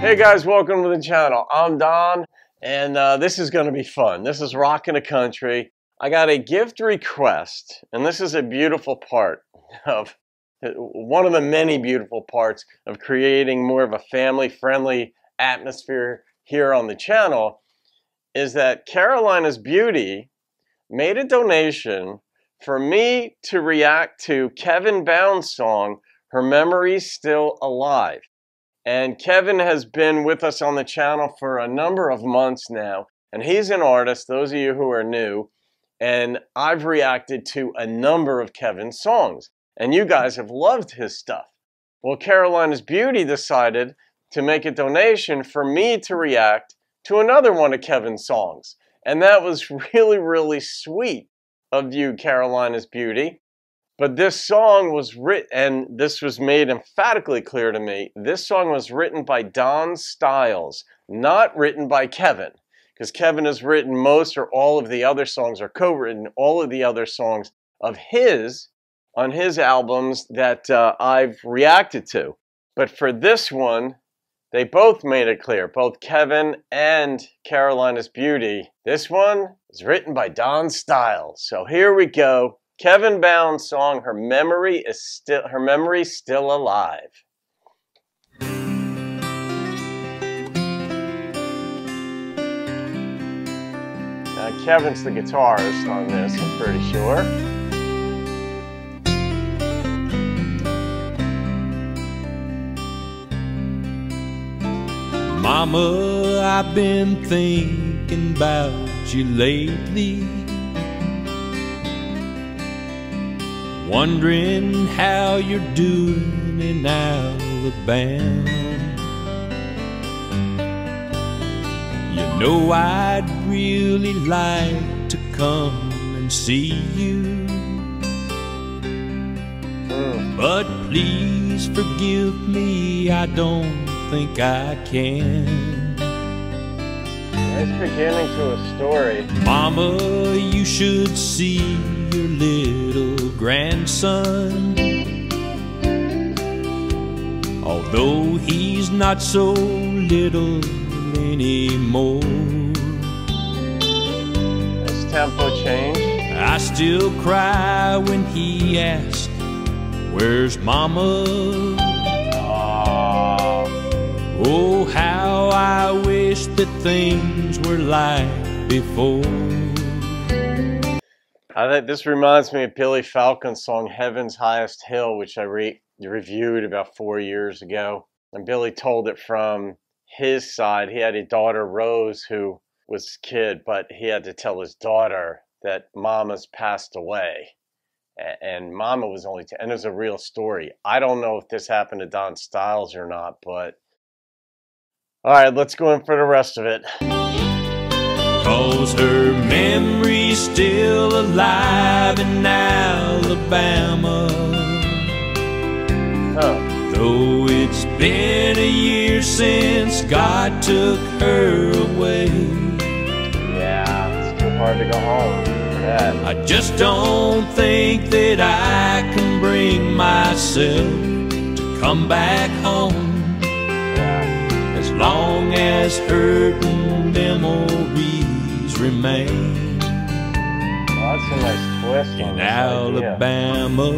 Hey guys, welcome to the channel. I'm Don, and this is going to be fun. This is Rockin' the Country. I got a gift request, and this is a beautiful part of one of the many beautiful parts of creating more of a family-friendly atmosphere here on the channel, is that Carolina's Beauty made a donation for me to react to Kevin Bound's song, Her Memory's Still Alive. And Kevin has been with us on the channel for a number of months now, and he's an artist, those of you who are new, and I've reacted to a number of Kevin's songs, and you guys have loved his stuff. Well, Carolina's Beauty decided to make a donation for me to react to another one of Kevin's songs, and that was really, really sweet of you, Carolina's Beauty. But this song was written, and this was made emphatically clear to me, this song was written by Dan Stiles, not written by Kevin. Because Kevin has written most or all of the other songs, or co-written all of the other songs of his, on his albums that I've reacted to. But for this one, they both made it clear, both Kevin and Carolina's Beauty. This one is written by Dan Stiles. So here we go. Kevin Bound's song, Her Memory's Still Alive. Now, Kevin's the guitarist on this, I'm pretty sure. Mama, I've been thinking about you lately, wondering how you're doing in Alabama. You know I'd really like to come and see you, but please forgive me, I don't think I can. Nice beginning to a story. Mama, you should see your little grandson. Although he's not so little anymore. Nice tempo change. I still cry when he asks, where's Mama? Oh, how I wish that things were like before. I think this reminds me of Billy Falcon's song Heaven's Highest Hill, which I reviewed about 4 years ago. And Billy told it from his side. He had a daughter, Rose, who was a kid, but he had to tell his daughter that Mama's passed away. And Mama was only 10, and it was a real story. I don't know if this happened to Dan Stiles or not, but all right, let's go in for the rest of it. 'Cause her memory's still alive in Alabama. Though it's been a year since God took her away. Yeah, it's too hard to go home for that. I just don't think that I can bring myself to come back home. As long as hurting memories remain. Well, that's a nice twist in Alabama.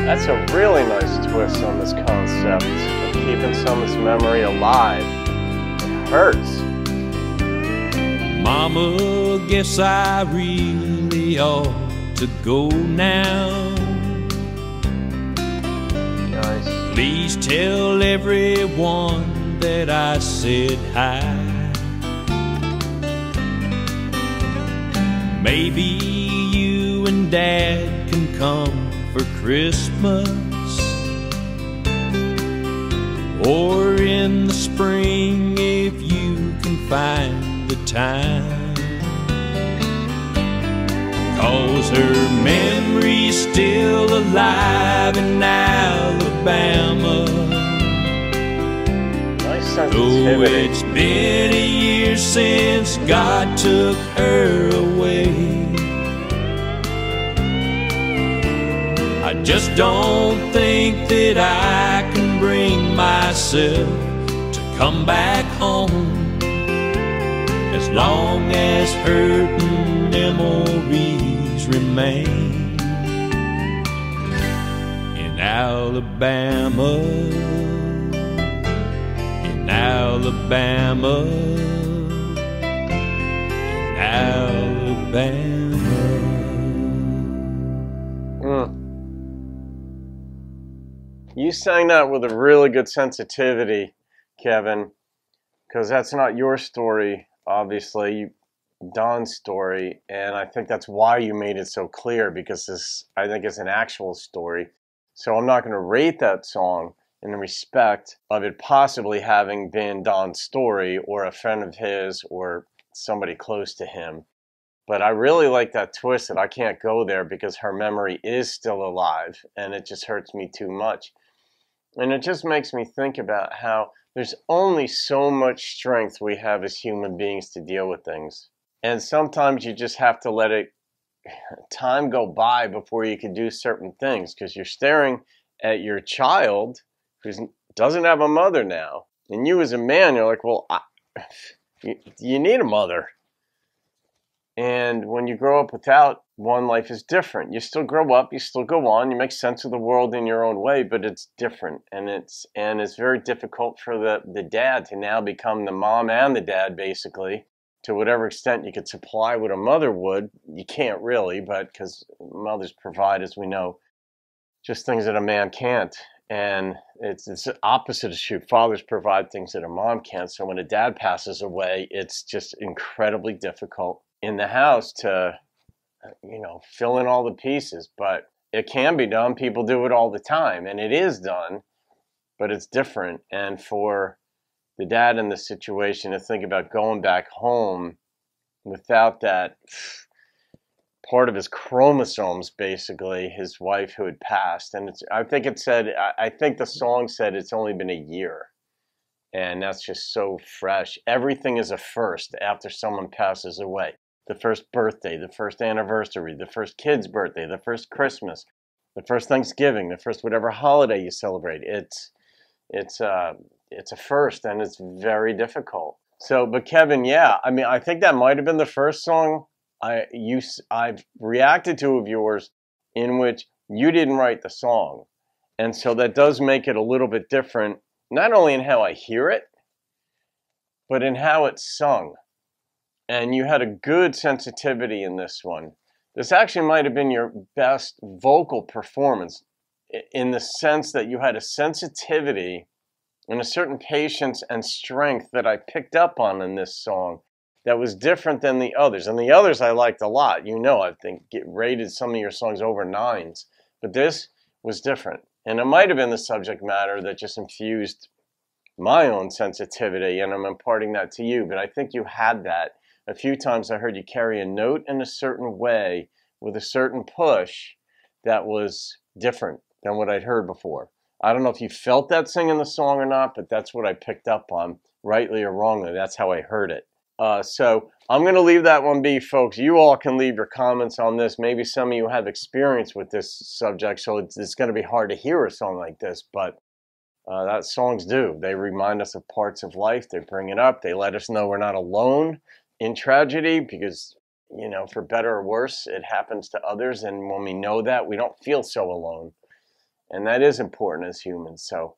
That's a really nice twist on this concept of keeping someone's memory alive. It hurts. Mama, guess I really ought to go now. Nice. Please tell everyone that I said hi. Maybe you and Dad can come for Christmas, or in the spring if you can find the time. 'Cause her memory's still alive in Alabama. Nice Though sensitivity. it's been a year since God took her away, I just don't think that I can bring myself to come back home, as long as hurting memories remain. In Alabama, in Alabama, in Alabama. You sang that with a really good sensitivity, Kevin, because that's not your story, obviously, Don's story, and I think that's why you made it so clear, because this, I think, is an actual story. So I'm not going to rate that song in the respect of it possibly having been Don's story or a friend of his or somebody close to him. But I really like that twist that I can't go there because her memory is still alive, and it just hurts me too much. And it just makes me think about how there's only so much strength we have as human beings to deal with things. And sometimes you just have to let time go by before you can do certain things, because you're staring at your child who doesn't have a mother now. And you as a man, you're like, well, you need a mother. And when you grow up without one, life is different. You still grow up, you still go on, you make sense of the world in your own way, but it's different. And it's very difficult for the dad to now become the mom and the dad, basically, to whatever extent you could supply what a mother would. You can't really, but because mothers provide, as we know, just things that a man can't. And it's the opposite of true. Fathers provide things that a mom can't. So when a dad passes away, it's just incredibly difficult in the house to, fill in all the pieces. But it can be done. People do it all the time, and it is done, but it's different. And for the dad in the situation to think about going back home without that part of his chromosomes, basically, his wife who had passed. And I think the song said it's only been a year. And that's just so fresh. Everything is a first after someone passes away. The first birthday, the first anniversary, the first kid's birthday, the first Christmas, the first Thanksgiving, the first whatever holiday you celebrate. It's a first, and it's very difficult. So, but Kevin, yeah, I mean, I think that might have been the first song I've reacted to of yours in which you didn't write the song. And so that does make it a little bit different, not only in how I hear it, but in how it's sung. And you had a good sensitivity in this one. This actually might have been your best vocal performance, in the sense that you had a sensitivity and a certain patience and strength that I picked up on in this song that was different than the others. And the others I liked a lot. I think rated some of your songs over 9s. But this was different. And it might have been the subject matter that just infused my own sensitivity, and I'm imparting that to you. But I think you had that. A few times I heard you carry a note in a certain way with a certain push that was different than what I'd heard before. I don't know if you felt that singing the song or not, but that's what I picked up on, rightly or wrongly. That's how I heard it. So I'm going to leave that one be, folks. You all can leave your comments on this. Maybe some of you have experience with this subject, so it's going to be hard to hear a song like this, but that songs do. They remind us of parts of life. They bring it up. They let us know we're not alone in tragedy, because, for better or worse, it happens to others. And when we know that, we don't feel so alone. And that is important as humans. So,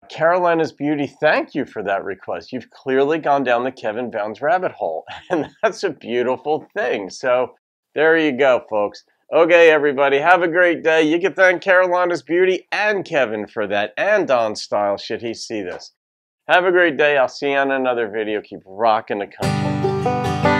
Carolina's Beauty, thank you for that request. You've clearly gone down the Kevin Bounds rabbit hole, and that's a beautiful thing. So, there you go, folks. Okay, everybody, have a great day. You can thank Carolina's Beauty and Kevin for that, and Dan Stiles, should he see this. Have a great day. I'll see you on another video. Keep rocking the country.